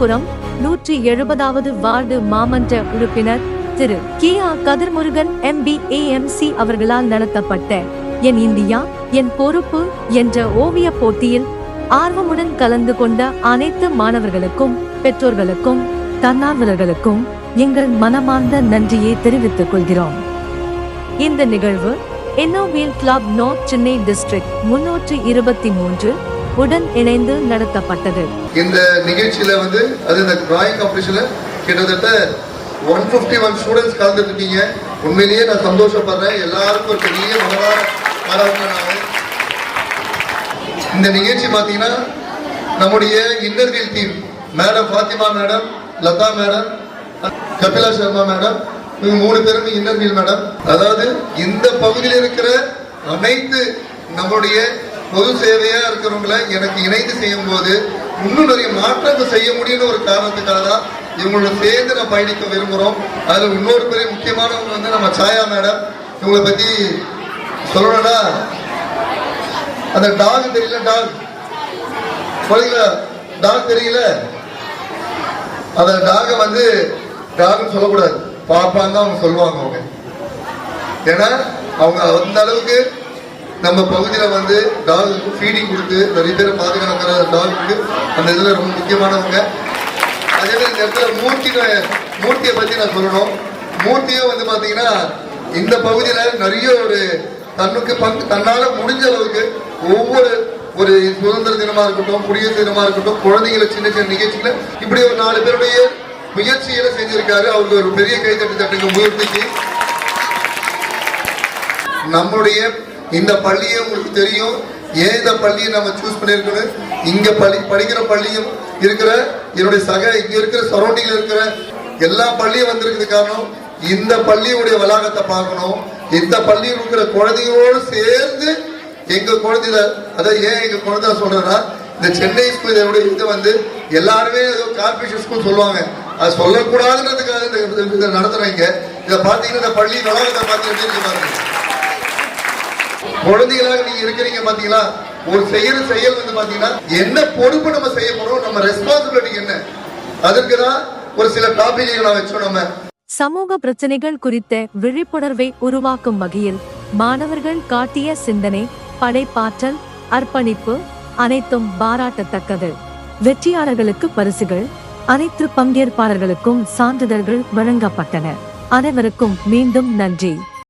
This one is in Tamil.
விழுப்புரம் 170வது வார்டு மாமன்ற உறுப்பினர் திரு கியா கதிர்முருகன் MBAMC அவர்களால் நடத்தப்பட்ட என் இந்தியா என் பொறுப்பு என்ற ஓவியப் போட்டியில் ஆர்வமுடன் கலந்து கொண்ட அனைத்து மாணவர்களுக்கும் பெற்றோர்களுக்கும் தன்னார்வலர்களுக்கும் எங்கள் மனமார்ந்த நன்றியை தெரிவித்துக் கொள்கிறோம். இந்த நிகழ்வு இன்னோவேல் கிளப் நார்த் சென்னை டிஸ்ட்ரிக்ட் 323 உடன் இணைந்து நடத்தப்பட்டது. இந்த நிகழ்ச்சியில இந்த டிராயிங் காம்படிஷன்ல கிட்டத்தட்ட 151 ஸ்டூடெண்ட்ஸ் கலந்துருக்கீங்க. உண்மையிலேயே நான் சந்தோஷப்படுறேன். எல்லாருக்கும் ஒரு பெரிய மனதார பாராட்டுறேன். இந்த நிகழ்ச்சி பார்த்தீங்கன்னா நம்முடைய Inner Wheel team madam Fathima madam, Latha madam, Kapila Sharma madam, இவங்க 3 பேரும் இன்னர்வீல் மேடம். அதாவது இந்த பகுதியில் இருக்கிற அனைத்து நம்முடைய பொது சேவையா இருக்கிறவங்களை எனக்கு இணைந்து செய்யும் போது இன்னும் நிறைய மாற்றங்கள் செய்ய முடியும்னு ஒரு காரணத்துக்காக தான் இவங்களோட சேர்ந்து நான் பயணிக்க விரும்புகிறோம். அதில் இன்னொரு பெரிய முக்கியமானவங்க நம்ம சாயா மேடம். இவங்களை பற்றி சொல்லணும்னா அந்த டாக் தெரியல, டாக் தெரியல, அந்த டாகை டாக்னு சொல்லக்கூடாது, பாப்பான்னு தான் அவங்க சொல்லுவாங்க. அவங்க ஏன்னா அவங்க அந்த அளவுக்கு நம்ம பகுதியில் டாகுக்கு ஃபீடிங் கொடுத்து நிறைய பேரை பாதுகாக்கிற டாகுக்கு அந்த இதில் ரொம்ப முக்கியமானவங்க. அதே மாதிரி இந்த இடத்துல மூர்த்தியை பற்றி நான் சொல்லணும். மூர்த்தியும் பார்த்தீங்கன்னா இந்த பகுதியில் நிறைய ஒரு தன்னால் முடிஞ்ச அளவுக்கு ஒவ்வொரு ஒரு சுதந்திர தினமா இருக்கட்டும், குடியரசு தினமா இருக்கட்டும், குழந்தைங்களை சின்ன சின்ன நிகழ்ச்சிகளை இப்படி ஒரு 4 பேருடைய முயற்சியில செஞ்சிருக்காரு. அவருக்கு ஒரு பெரிய கைத்தட்டு தட்டுங்க முயற்சிக்கு. நம்முடைய இந்த பள்ளியை உங்களுக்கு தெரியும், ஏன் இந்த பள்ளியை நம்ம சூஸ் பண்ணிருக்கணும். இங்க படிக்கிற பள்ளியும் இருக்கிற என்னுடைய இங்க இருக்கிற சரௌண்டிங்ல இருக்கிற எல்லா பள்ளியும் வந்திருக்கிறது காரணம் இந்த பள்ளியுடைய வளாகத்தை பார்க்கணும். இந்த பள்ளியில் இருக்கிற குழந்தைகளோடு சேர்ந்து எங்க குழந்தைல, அதாவது ஏன் எங்க குழந்தை சொல்றேன்னா, இந்த சென்னை ஸ்கூல் இது எல்லாருமே ஏதோ கார்பரேஷன் ஸ்கூல் சொல்லுவாங்க, அது சொல்லக்கூடாதுன்றதுக்காக இதை நடத்துறாங்க. இதை பாத்தீங்கன்னா இந்த பள்ளி வளாகத்தை பார்த்தீங்கன்னா பாருங்க, குழந்தைகளாக நீங்க இருக்கிறீங்க பாத்தீங்களா. ஒரு செயல் பாத்தீங்கன்னா என்ன பொறுப்பு நம்ம செய்ய போறோம், நம்ம ரெஸ்பான்சிபிலிட்டி என்ன, அதற்குதான் ஒரு சில டாபிக் நான் வச்சோம். நம்ம சமூக பிரச்சனைகள் குறித்த விழிப்புணர்வை உருவாக்கும் வகையில் மாணவர்கள் காட்டிய சிந்தனை, படைப்பாற்றல், அர்ப்பணிப்பு அனைத்தும் பாராட்டத்தக்கது. வெற்றியாளர்களுக்கு பரிசுகள், அனைத்து பங்கேற்பாளர்களுக்கும் சான்றிதழ்கள் வழங்கப்பட்டன. அனைவருக்கும் மீண்டும் நன்றி.